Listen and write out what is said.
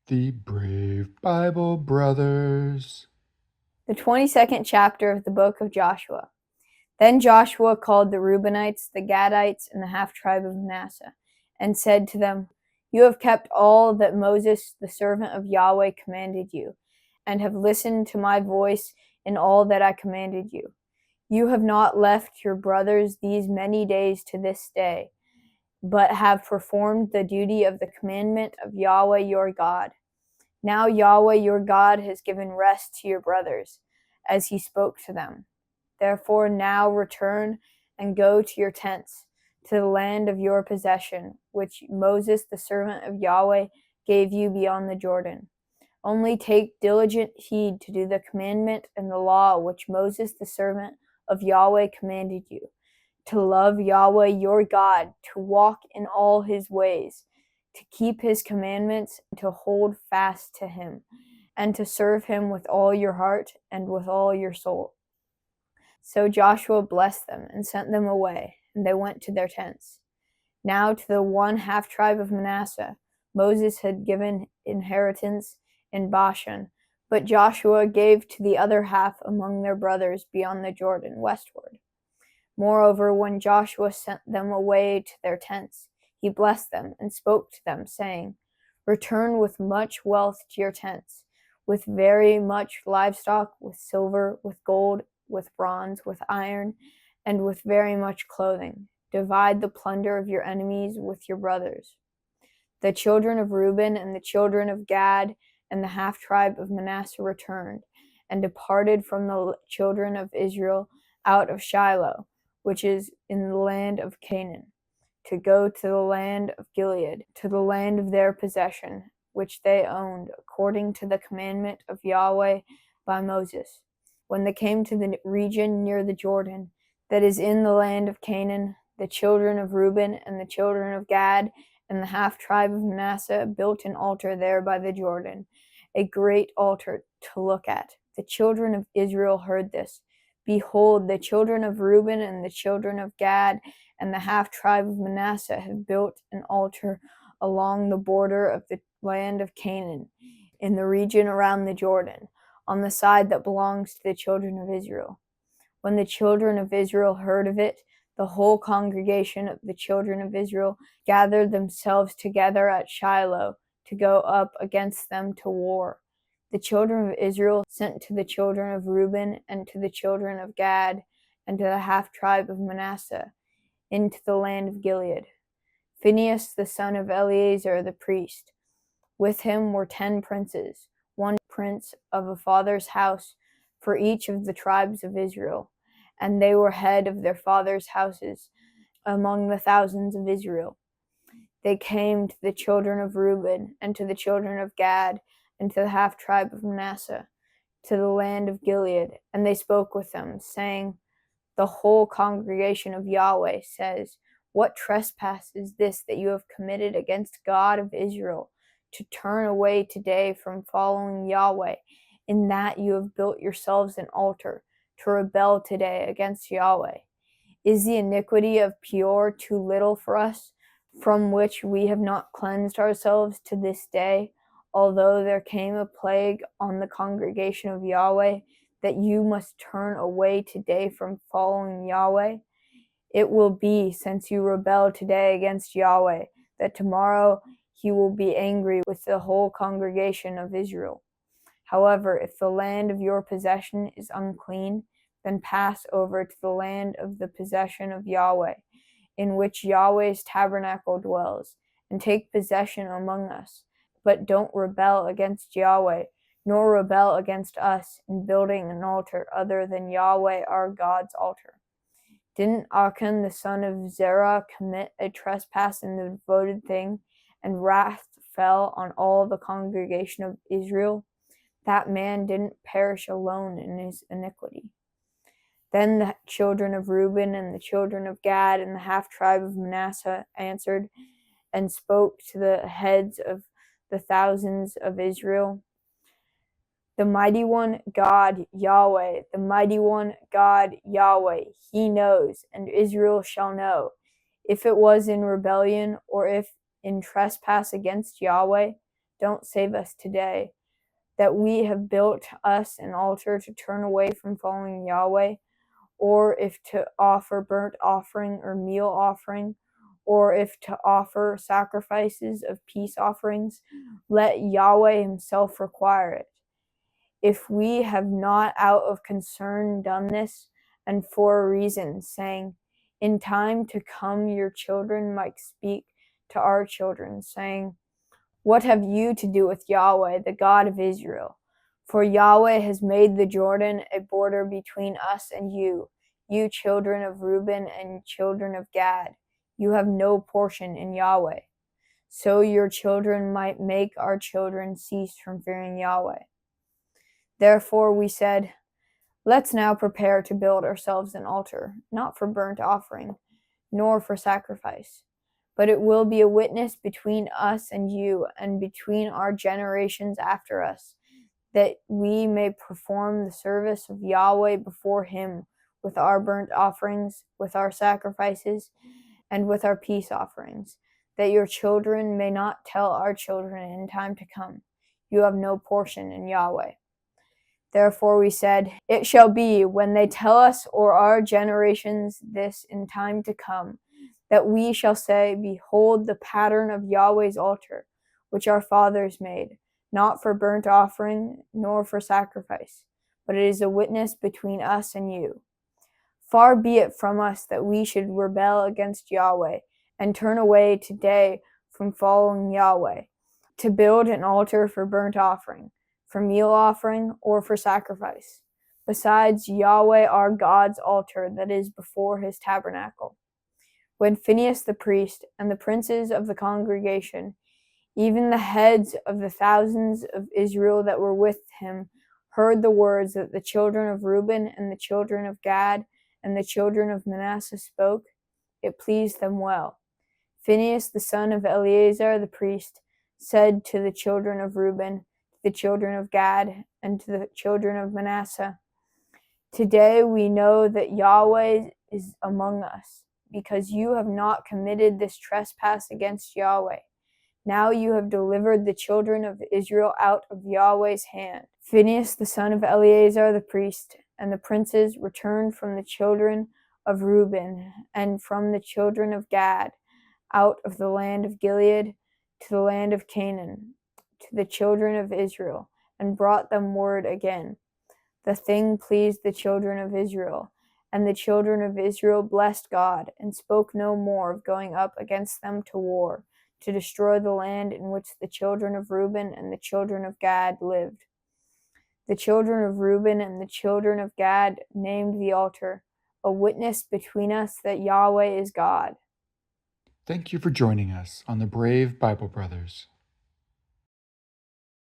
The Brave Bible Brothers. The 22nd chapter of the book of Joshua. Then Joshua called the Reubenites, the Gadites, and the half-tribe of Manasseh, and said to them, "You have kept all that Moses, the servant of Yahweh, commanded you, and have listened to my voice in all that I commanded you. You have not left your brothers these many days to this day, but have performed the duty of the commandment of Yahweh your God. Now Yahweh your God has given rest to your brothers, as he spoke to them. Therefore now return and go to your tents, to the land of your possession, which Moses the servant of Yahweh gave you beyond the Jordan. Only take diligent heed to do the commandment and the law which Moses the servant of Yahweh commanded you, to love Yahweh your God, to walk in all his ways, to keep his commandments, to hold fast to him, and to serve him with all your heart and with all your soul." So Joshua blessed them and sent them away, and they went to their tents. Now to the one half-tribe of Manasseh, Moses had given inheritance in Bashan, but Joshua gave to the other half among their brothers beyond the Jordan westward. Moreover, when Joshua sent them away to their tents, he blessed them and spoke to them, saying, "Return with much wealth to your tents, with very much livestock, with silver, with gold, with bronze, with iron, and with very much clothing. Divide the plunder of your enemies with your brothers." The children of Reuben and the children of Gad and the half-tribe of Manasseh returned, and departed from the children of Israel out of Shiloh, which is in the land of Canaan, to go to the land of Gilead, to the land of their possession, which they owned, according to the commandment of Yahweh by Moses. When they came to the region near the Jordan, that is in the land of Canaan, the children of Reuben and the children of Gad and the half-tribe of Manasseh built an altar there by the Jordan, a great altar to look at. The children of Israel heard this. Behold, the children of Reuben and the children of Gad and the half-tribe of Manasseh have built an altar along the border of the land of Canaan, in the region around the Jordan, on the side that belongs to the children of Israel. When the children of Israel heard of it, the whole congregation of the children of Israel gathered themselves together at Shiloh to go up against them to war. The children of Israel sent to the children of Reuben and to the children of Gad and to the half-tribe of Manasseh into the land of Gilead. Phinehas the son of Eleazar the priest. With him were 10 princes, one prince of a father's house for each of the tribes of Israel, and they were head of their fathers' houses among the thousands of Israel. They came to the children of Reuben and to the children of Gad and to the half-tribe of Manasseh, to the land of Gilead, and they spoke with them, saying, "The whole congregation of Yahweh says, What trespass is this that you have committed against God of Israel, to turn away today from following Yahweh, in that you have built yourselves an altar, to rebel today against Yahweh? Is the iniquity of Peor too little for us, from which we have not cleansed ourselves to this day, although there came a plague on the congregation of Yahweh, that you must turn away today from following Yahweh? It will be, since you rebel today against Yahweh, that tomorrow he will be angry with the whole congregation of Israel. However, if the land of your possession is unclean, then pass over to the land of the possession of Yahweh, in which Yahweh's tabernacle dwells, and take possession among us. But don't rebel against Yahweh, nor rebel against us in building an altar other than Yahweh our God's altar. Didn't Achan the son of Zerah commit a trespass in the devoted thing, and wrath fell on all the congregation of Israel? That man didn't perish alone in his iniquity." Then the children of Reuben and the children of Gad and the half-tribe of Manasseh answered and spoke to the heads of the thousands of Israel. "The mighty one, God, Yahweh, the mighty one, God, Yahweh, he knows, and Israel shall know, if it was in rebellion or if in trespass against Yahweh. don't save us today, that we have built us an altar to turn away from following Yahweh, or if to offer burnt offering or meal offering, or if to offer sacrifices of peace offerings, let Yahweh himself require it. If we have not out of concern done this, and for a reason, saying, in time to come your children might speak to our children, saying, what have you to do with Yahweh, the God of Israel? For Yahweh has made the Jordan a border between us and you children of Reuben and children of Gad. You have no portion in Yahweh. So your children might make our children cease from fearing Yahweh. Therefore we said, let's now prepare to build ourselves an altar, not for burnt offering, nor for sacrifice, but it will be a witness between us and you, and between our generations after us, that we may perform the service of Yahweh before him with our burnt offerings, with our sacrifices, and with our peace offerings, that your children may not tell our children in time to come, you have no portion in Yahweh. Therefore we said, it shall be when they tell us or our generations this in time to come, that we shall say, behold the pattern of Yahweh's altar, which our fathers made, not for burnt offering, nor for sacrifice, but it is a witness between us and you. Far be it from us that we should rebel against Yahweh, and turn away today from following Yahweh, to build an altar for burnt offering, for meal offering, or for sacrifice, besides Yahweh our God's altar that is before his tabernacle. When Phinehas the priest and the princes of the congregation, even the heads of the thousands of Israel that were with him, heard the words that the children of Reuben and the children of Gad and the children of Manasseh spoke, it pleased them well. Phinehas the son of Eleazar the priest said to the children of Reuben, the children of Gad, and to the children of Manasseh, today we know that Yahweh is among us, because you have not committed this trespass against Yahweh. Now you have delivered the children of Israel out of Yahweh's hand. Phinehas the son of Eleazar the priest and the princes returned from the children of Reuben and from the children of Gad out of the land of Gilead to the land of Canaan, to the children of Israel, and brought them word again. The thing pleased the children of Israel, and the children of Israel blessed God, and spoke no more of going up against them to war, to destroy the land in which the children of Reuben and the children of Gad lived. The children of Reuben and the children of Gad named the altar, a witness between us that Yahweh is God. Thank you for joining us on the Brave Bible Brothers.